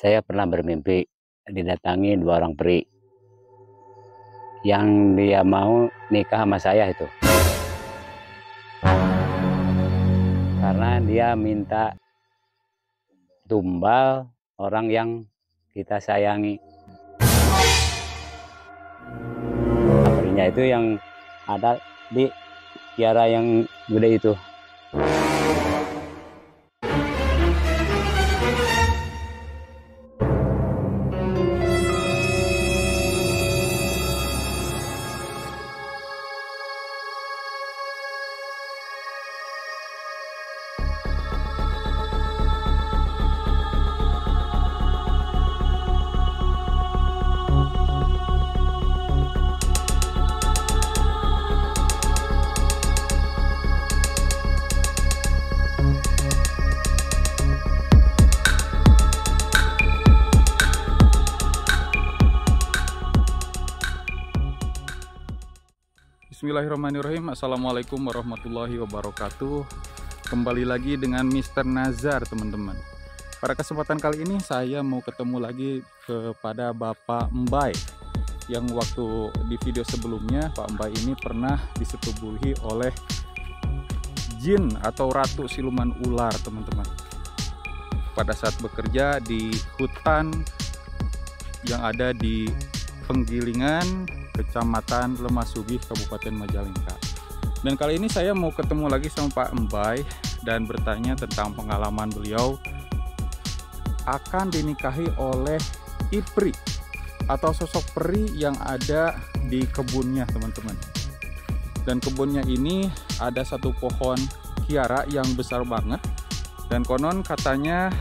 Saya pernah bermimpi didatangi dua orang peri yang dia mau nikah sama saya itu. Karena dia minta tumbal orang yang kita sayangi. Perinya itu yang ada di kiara yang gede itu. Bismillahirrahmanirrahim. Assalamualaikum warahmatullahi wabarakatuh. Kembali lagi dengan Mr. Nazar, teman-teman. Pada kesempatan kali ini saya mau ketemu lagi kepada Bapak Mbai, yang waktu di video sebelumnya Pak Mbai ini pernah disetubuhi oleh jin atau ratu siluman ular, teman-teman, pada saat bekerja di hutan yang ada di Penggilingan, Kecamatan Lemah Sugih, Kabupaten Majalengka. Dan kali ini saya mau ketemu lagi sama Pak Mbai dan bertanya tentang pengalaman beliau akan dinikahi oleh Ipri atau sosok peri yang ada di kebunnya, teman-teman. Dan kebunnya ini ada satu pohon kiara yang besar banget, dan konon katanya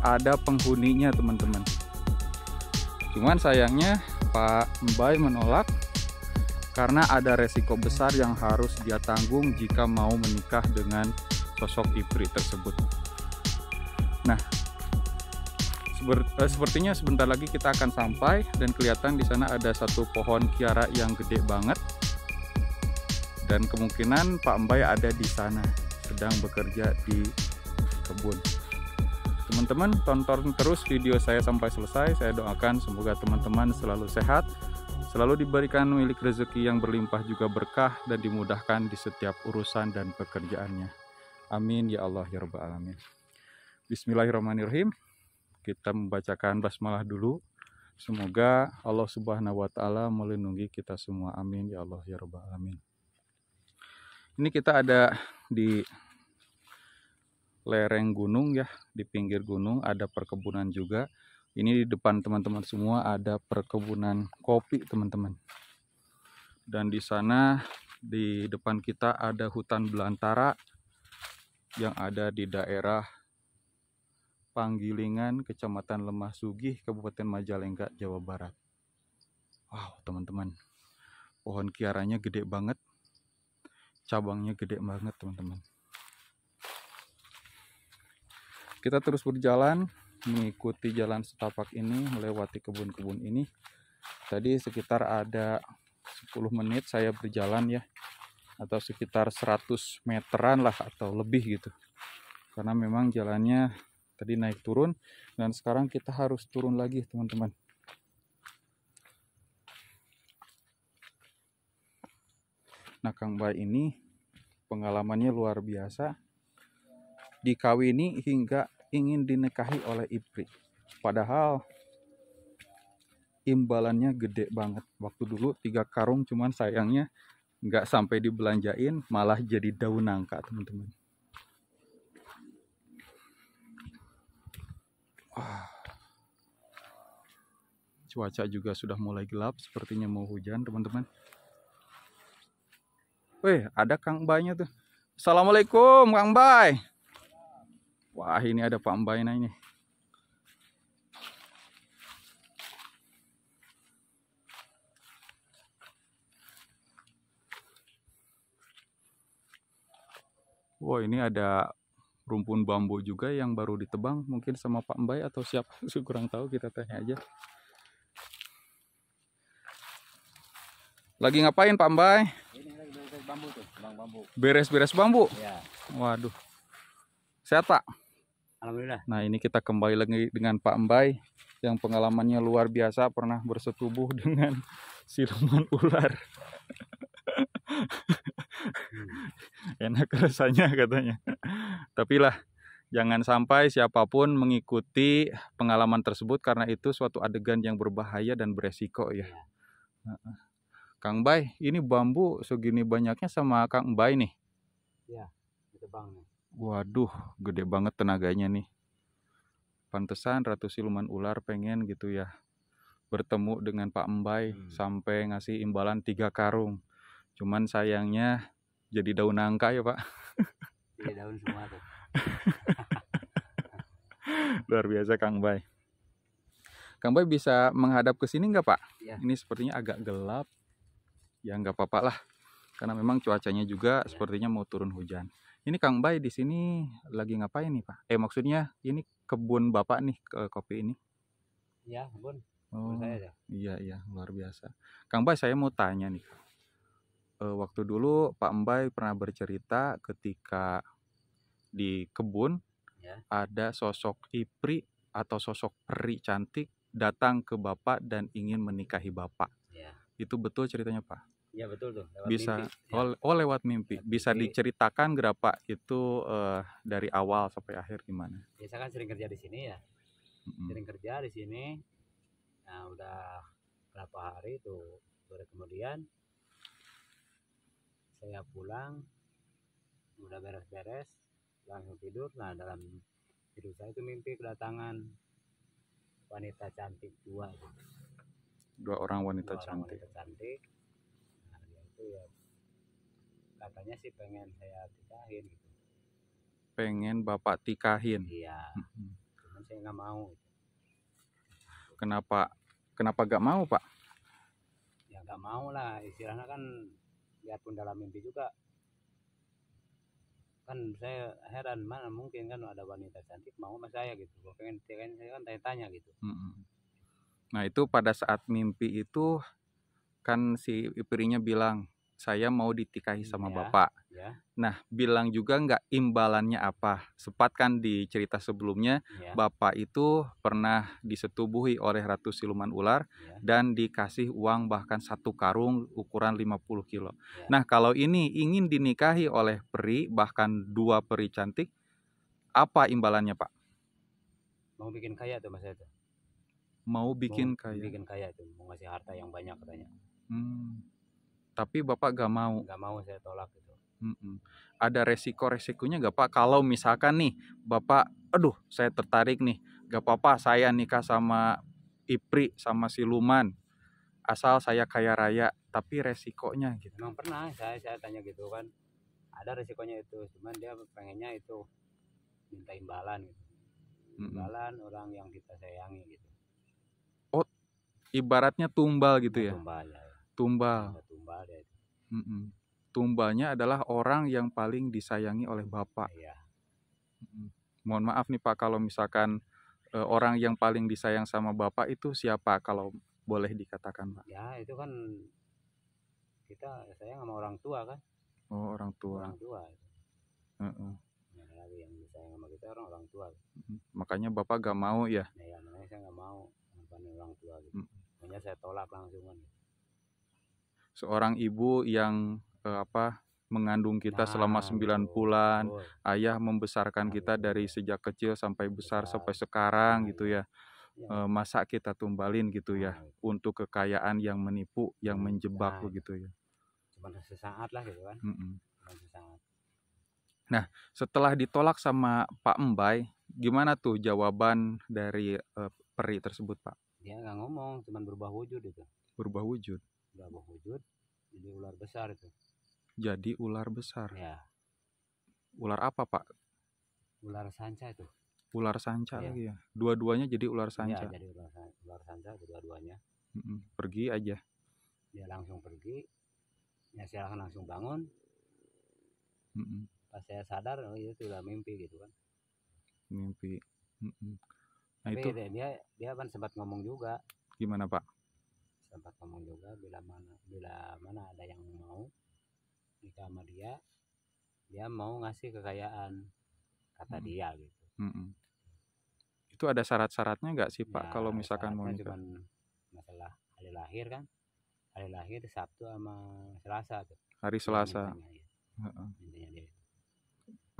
ada penghuninya, teman-teman. Cuman sayangnya Pak Mbai menolak karena ada resiko besar yang harus dia tanggung jika mau menikah dengan sosok Ipri tersebut. Nah, sepertinya sebentar lagi kita akan sampai dan kelihatan di sana ada satu pohon kiara yang gede banget. Dan kemungkinan Pak Mbai ada di sana sedang bekerja di kebun. Teman-teman, tonton terus video saya sampai selesai. Saya doakan semoga teman-teman selalu sehat, selalu diberikan milik rezeki yang berlimpah juga berkah, dan dimudahkan di setiap urusan dan pekerjaannya. Amin ya Allah ya Rabbal Alamin. Bismillahirrahmanirrahim. Kita membacakan basmalah dulu. Semoga Allah Subhanahu wa Ta'ala melindungi kita semua. Amin ya Allah ya Rabbal Alamin. Ini kita ada di lereng gunung ya, di pinggir gunung ada perkebunan juga. Ini di depan teman-teman semua ada perkebunan kopi, teman-teman. Dan di sana di depan kita ada hutan belantara yang ada di daerah Panggilingan, Kecamatan Lemah Sugih, Kabupaten Majalengka, Jawa Barat. Wow, teman-teman. Pohon kiaranya gede banget. Cabangnya gede banget, teman-teman. Kita terus berjalan mengikuti jalan setapak ini, melewati kebun-kebun ini. Tadi sekitar ada 10 menit saya berjalan ya, atau sekitar 100 meteran lah atau lebih gitu. Karena memang jalannya tadi naik turun, dan sekarang kita harus turun lagi, teman-teman. Nah, Kang Mbai ini pengalamannya luar biasa. Dikawini hingga ingin dinikahi oleh Ipri. Padahal imbalannya gede banget. Waktu dulu 3 karung, cuman sayangnya nggak sampai dibelanjain, malah jadi daun nangka, teman-teman. Cuaca juga sudah mulai gelap, sepertinya mau hujan, teman-teman. Weh, ada Kang Mbai-nya tuh. Assalamualaikum, Kang Mbai. Wah, ini ada Pak Mbai ini. Wah, ini ada rumpun bambu juga yang baru ditebang, mungkin sama Pak Mbai atau siapa, kurang tahu, kita tanya aja. Lagi ngapain Pak Mbai? Ini lagi beres bambu tuh, bambu. Beres-beres bambu? Ya. Waduh. Sehat Pak? Alhamdulillah. Nah, ini kita kembali lagi dengan Pak Mbai yang pengalamannya luar biasa, pernah bersetubuh dengan siluman ular. Enak rasanya katanya. Tapi lah, jangan sampai siapapun mengikuti pengalaman tersebut karena itu suatu adegan yang berbahaya dan beresiko ya. Iya. Kang Mbai, ini bambu segini banyaknya sama Kang Mbai nih. Iya, itu Bang. Waduh, gede banget tenaganya nih. Pantesan Ratu Siluman Ular pengen gitu ya bertemu dengan Pak Mbai sampai ngasih imbalan 3 karung. Cuman sayangnya jadi daun nangka ya Pak. Iya, daun semua tuh. Luar biasa Kang Mbai. Kang Mbai bisa menghadap ke sini nggak Pak? Ya. Ini sepertinya agak gelap. Ya nggak apa-apa lah. Karena memang cuacanya juga sepertinya mau turun hujan. Ini Kang Mbai di sini lagi ngapain nih Pak? Maksudnya ini kebun Bapak nih kopi ini? Iya, kebun. Oh, Saya iya luar biasa. Kang Mbai, saya mau tanya nih. Waktu dulu Pak Mbai pernah bercerita ketika di kebun ya. Ada sosok Ipri atau sosok peri cantik datang ke Bapak dan ingin menikahi Bapak. Ya. Itu betul ceritanya Pak? Iya betul tuh. Lewat Bisa mimpi. Ya. lewat mimpi. Bisa diceritakan nggak Pak itu dari awal sampai akhir gimana? Ya, saya kan sering kerja di sini ya. Sering kerja di sini. Nah, udah berapa hari tuh sore kemudian saya pulang, udah beres-beres, langsung tidur. Nah, dalam tidur saya itu mimpi kedatangan wanita cantik dua orang wanita cantik. Nah, dia itu ya katanya sih pengen saya tikahin gitu. Pengen Bapak tikahin? Iya. Cuman saya nggak mau. Kenapa gak mau Pak? Ya nggak mau lah, istilahnya kan biarpun dalam mimpi juga kan saya heran, mana mungkin kan ada wanita cantik mau sama saya gitu. Gue pengen tikahin, saya kan tanya-tanya gitu. Nah itu pada saat mimpi itu kan si Iprinya bilang saya mau ditikahi sama Bapak. Ya. Nah bilang juga nggak imbalannya apa? Sempat kan di cerita sebelumnya Bapak itu pernah disetubuhi oleh Ratu Siluman Ular dan dikasih uang bahkan 1 karung ukuran 50 kilo. Nah kalau ini ingin dinikahi oleh peri bahkan 2 peri cantik, apa imbalannya Pak? Mau bikin kaya tuh mas itu. Mau bikin kaya itu, mau ngasih harta yang banyak katanya. Tapi Bapak gak mau? Gak mau, saya tolak gitu. Ada resiko-resikonya gak Pak? Kalau misalkan nih Bapak, aduh saya tertarik nih, gak apa-apa saya nikah sama Ipri, sama siluman, asal saya kaya raya, tapi resikonya gitu. Memang pernah saya tanya gitu kan, ada resikonya itu, cuman dia pengennya itu minta imbalan gitu. Imbalan orang yang kita sayangi gitu. Oh, ibaratnya tumbal gitu ya? Tumbal dia itu. Tumbalnya adalah orang yang paling disayangi oleh Bapak. Iya. Mohon maaf nih Pak, kalau misalkan orang yang paling disayang sama Bapak itu siapa kalau boleh dikatakan Pak? Ya itu kan kita sayang sama orang tua kan. Oh, orang tua. Orang tua. Lagi yang disayang sama kita orang tua. Makanya Bapak gak mau ya? Ya makanya saya gak mau ngapain orang tua gitu. Makanya saya tolak langsung kan. Seorang ibu yang mengandung kita selama 9 bulan, ayah membesarkan kita dari sejak kecil sampai besar sampai sekarang gitu ya. Masa kita tumbalin gitu ya untuk kekayaan yang menipu, yang menjebak begitu ya. Cuma sesaat lah gitu kan. Nah, setelah ditolak sama Pak Mbai, gimana tuh jawaban dari peri tersebut Pak? Dia nggak ngomong, cuma berubah wujud itu. Berubah wujud? Berubah wujud, jadi ular besar itu. Jadi ular besar? Ya. Ular apa Pak? Ular sanca itu. Ular sanca lagi ya? Dua-duanya jadi ular sanca? Iya, jadi ular sanca dua-duanya. Pergi aja? Dia langsung pergi, ya silahkan langsung bangun. Pas saya sadar, oh itu udah mimpi gitu kan. Mimpi. Nah, tapi itu dia kan sempat ngomong juga. Gimana Pak? Sempat ngomong juga bila mana ada yang mau nikah sama dia mau ngasih kekayaan, kata dia gitu. Itu ada syarat-syaratnya nggak sih Pak Ya, kalau misalkan mau syaratnya nikah? cuman masalah hari lahir kan. Hari lahir Sabtu sama Selasa tuh. Hari Ya Selasa. mintanya ya. Heeh. Mintanya dia.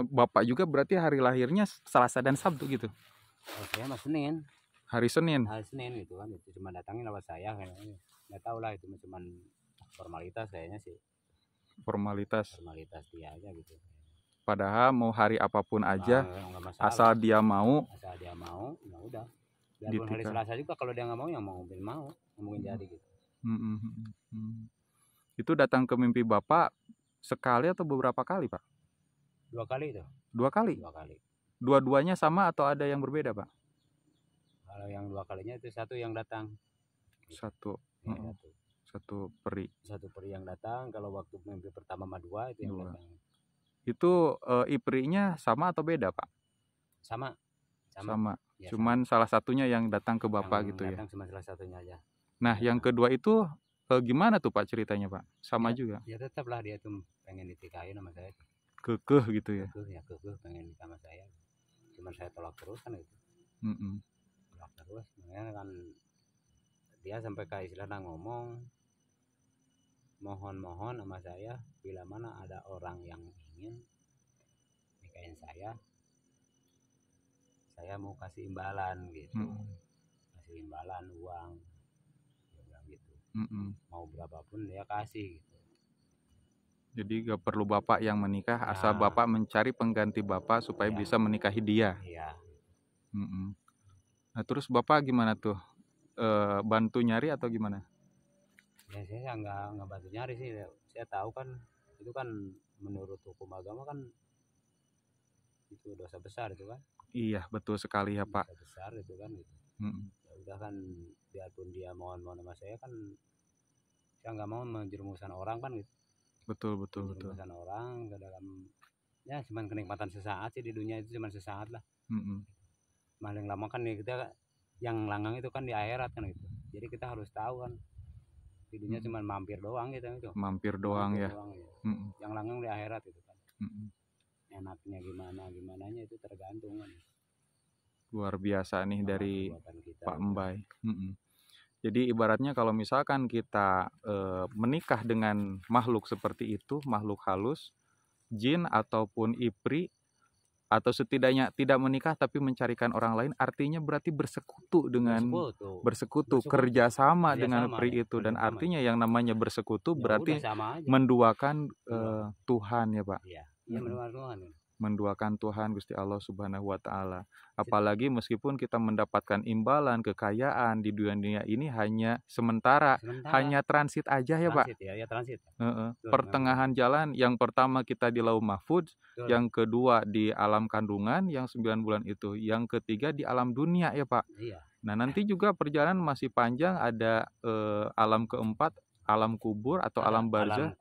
Bapak juga berarti hari lahirnya Selasa dan Sabtu gitu. Oh, saya mah Senin. Hari Senin. Hari Senin gitu kan. Itu cuma datangin lewat saya kayaknya. Nggak tahu lah itu cuman formalitas kayaknya sih. Formalitas. Formalitas dia aja gitu. Padahal mau hari apapun aja, Nggak masalah. asal dia mau. Asal dia mau, ya udah. Biarpun hari Ditikah. Selasa juga kalau dia nggak mau ya mau mungkin jadi gitu. Itu datang ke mimpi Bapak sekali atau beberapa kali Pak? 2 kali itu. 2 kali. 2 kali. Dua-duanya sama atau ada yang berbeda Pak? Kalau yang 2 kalinya itu satu yang datang. Satu. Ya, Satu peri. Satu peri yang datang. Kalau waktu mimpi pertama sama 2 itu yang datang. Itu iprinya sama atau beda Pak? Sama. Ya, cuman salah satunya yang datang ke Bapak yang gitu ya. Datang cuma salah satunya aja. Nah, yang kedua itu gimana tuh Pak ceritanya Pak? Sama juga. Ya tetaplah dia tuh pengen ditikahin sama saya. Kekeh gitu ya. Kekeh pengen nikah sama saya. Cuman saya tolak terus kan gitu. Tolak terus. Makanya kan dia sampai ke istilahnya ngomong mohon sama saya bila mana ada orang yang ingin nikahin saya mau kasih imbalan gitu. Kasih imbalan uang dia bilang gitu. Mau berapapun dia kasih gitu. Jadi gak perlu Bapak yang menikah, asal Bapak mencari pengganti Bapak supaya bisa menikahi dia. Iya. Nah terus Bapak gimana tuh? Bantu nyari atau gimana? Ya saya nggak bantu nyari sih. Saya tahu kan itu kan menurut hukum agama kan itu dosa besar itu kan. Iya betul sekali ya Pak. Dosa besar itu kan gitu. Ya udah kan biarpun dia mohon sama saya kan saya nggak mau menjerumuskan orang kan gitu. Betul. Menjerumuskan orang ke dalam ya cuman kenikmatan sesaat sih di dunia itu cuman sesaat lah. Paling lama kan ya kita yang langgang itu kan di akhirat kan gitu. Jadi kita harus tahu kan di dunia cuma mampir doang gitu itu. Mampir doang ya. Yang langgang di akhirat itu kan. Enaknya gimananya itu tergantung kan. Luar biasa nih dari Pak Mbay. Jadi ibaratnya kalau misalkan kita menikah dengan makhluk seperti itu, makhluk halus, jin ataupun ipri, atau setidaknya tidak menikah tapi mencarikan orang lain, artinya berarti bersekutu kerjasama dengan peri itu. Dan artinya yang namanya bersekutu berarti menduakan Tuhan ya Pak. Iya, menduakan Tuhan. Menduakan Tuhan Gusti Allah Subhanahu wa Ta'ala. Apalagi meskipun kita mendapatkan imbalan, kekayaan di dunia ini hanya sementara. Hanya transit aja ya Pak. Transit. Pertengahan jalan, yang pertama kita di Lauh Mahfudz, yang kedua di alam kandungan yang 9 bulan itu, yang ketiga di alam dunia ya Pak. Iya. Nah nanti juga perjalanan masih panjang, ada alam keempat, alam kubur atau alam barzah.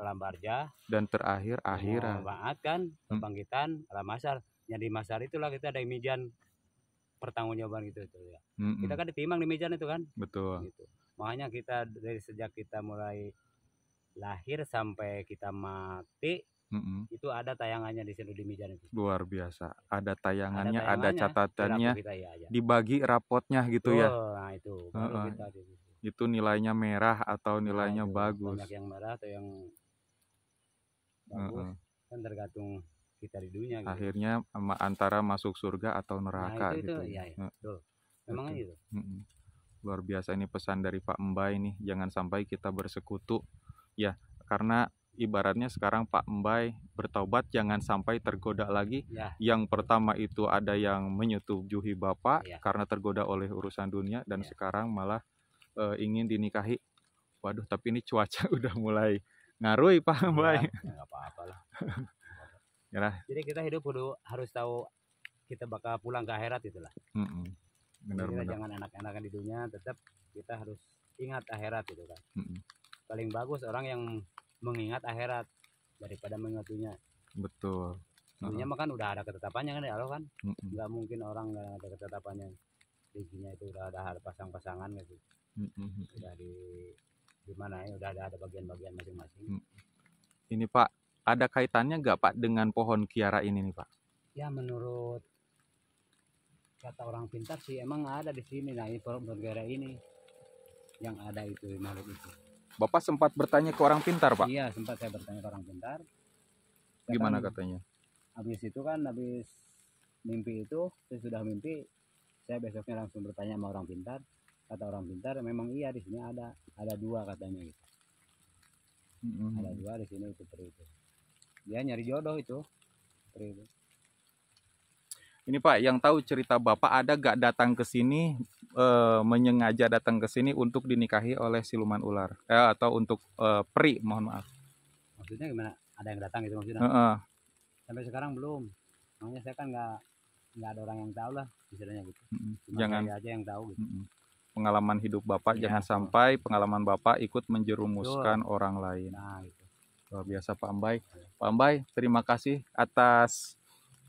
Alam barzah. Dan terakhir akhirat. Maat kan, kebangkitan, alam mahsyar. Yang di mahsyar itulah kita ada mizan pertanggungjawaban gitu ya. Kita kan ditimbang di mizan itu kan. Betul. Gitu. Makanya kita dari sejak kita mulai lahir sampai kita mati itu ada tayangannya di sini di mizan itu. Luar biasa. Ada tayangannya, ada catatannya, dibagi rapotnya gitu ya. Nah itu. Itu nilainya merah atau nilainya bagus. Banyak yang merah atau yang bagus kan tergantung kita di dunia gitu. Akhirnya antara masuk surga atau neraka gitu. Iya. Betul. Memang itu. Luar biasa ini pesan dari Pak Mbay nih, jangan sampai kita bersekutu ya, karena ibaratnya sekarang Pak Mbay bertaubat jangan sampai tergoda lagi ya. Yang pertama itu ada yang menyetujuhi Bapak karena tergoda oleh urusan dunia, dan sekarang malah ingin dinikahi. Waduh, tapi ini cuaca udah mulai ngaruh Pak Mbay. Nggak apa-apa lah. Jadi kita hidup harus tahu kita bakal pulang ke akhirat itulah. Benar-benar. Jangan enak-enakan di dunia, tetap kita harus ingat akhirat itu kan. Paling bagus orang yang mengingat akhirat daripada mengingat dunia. Betul. Dunia mah kan udah ada ketetapannya kan ya Allah kan. Nggak mungkin orang nggak ada ketetapannya. Di dunia itu udah ada pasang-pasangan gitu. Udah di mana ya, udah ada bagian-bagian masing-masing. Ini Pak, ada kaitannya nggak Pak dengan pohon kiara ini nih Pak? Ya menurut kata orang pintar sih emang ada di sini. Nah, ini negara ini yang ada itu makhluk itu. Bapak sempat bertanya ke orang pintar, Pak? Iya, sempat saya bertanya ke orang pintar. Gimana katanya? Habis itu kan, habis mimpi itu, saya sudah mimpi, saya besoknya langsung bertanya sama orang pintar. Kata orang pintar, memang iya di sini ada dua katanya gitu. Ada dua di sini itu peri itu. Dia nyari jodoh itu peri itu. Ini Pak, yang tahu cerita Bapak ada gak datang ke sini menyengaja datang ke sini untuk dinikahi oleh siluman ular atau untuk peri, mohon maaf. Maksudnya gimana? Ada yang datang gitu maksudnya? Sampai sekarang belum. Makanya saya kan nggak ada orang yang tahu lah istilahnya gitu. Jangan saya aja yang tahu gitu. Pengalaman hidup Bapak jangan sampai pengalaman Bapak ikut menjerumuskan orang lain. Nah, gitu. Luar biasa Pak Ambai. Pak Ambai, terima kasih atas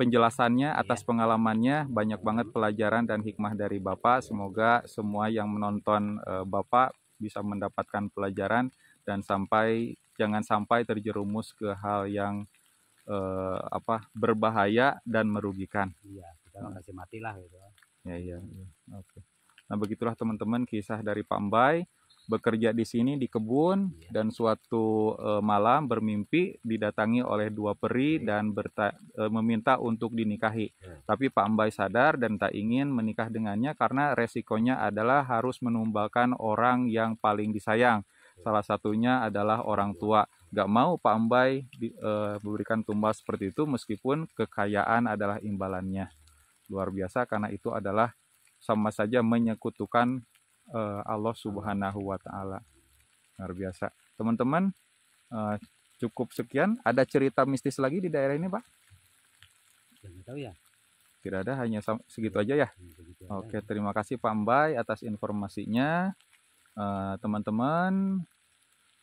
penjelasannya, atas pengalamannya. Banyak banget pelajaran dan hikmah dari Bapak. Semoga semua yang menonton Bapak bisa mendapatkan pelajaran dan jangan sampai terjerumus ke hal yang berbahaya dan merugikan. Iya, kita kasih matilah gitu. Iya. Oke. Nah, begitulah teman-teman kisah dari Pak Ambai. Bekerja di sini di kebun dan suatu malam bermimpi didatangi oleh dua peri dan meminta untuk dinikahi. Tapi Pak Ambai sadar dan tak ingin menikah dengannya karena resikonya adalah harus menumbalkan orang yang paling disayang. Salah satunya adalah orang tua. Gak mau Pak Ambai memberikan tumbal seperti itu meskipun kekayaan adalah imbalannya. Luar biasa karena itu adalah sama saja menyekutukan Allah Subhanahu wa Ta'ala. Luar biasa, teman-teman. Cukup sekian. Ada cerita mistis lagi di daerah ini, Pak? Tidak tahu ya. Tidak ada, hanya segitu aja ya. Oke, terima kasih Pak Ambai atas informasinya. Teman-teman,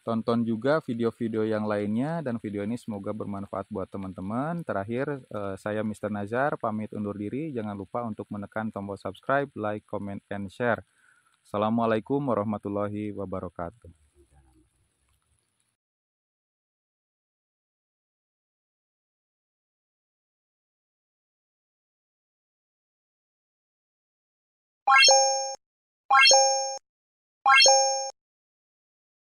tonton juga video-video yang lainnya dan video ini semoga bermanfaat buat teman-teman. Terakhir, saya Mr. Nazar pamit undur diri. Jangan lupa untuk menekan tombol subscribe, like, comment, and share. Assalamualaikum warahmatullahi wabarakatuh.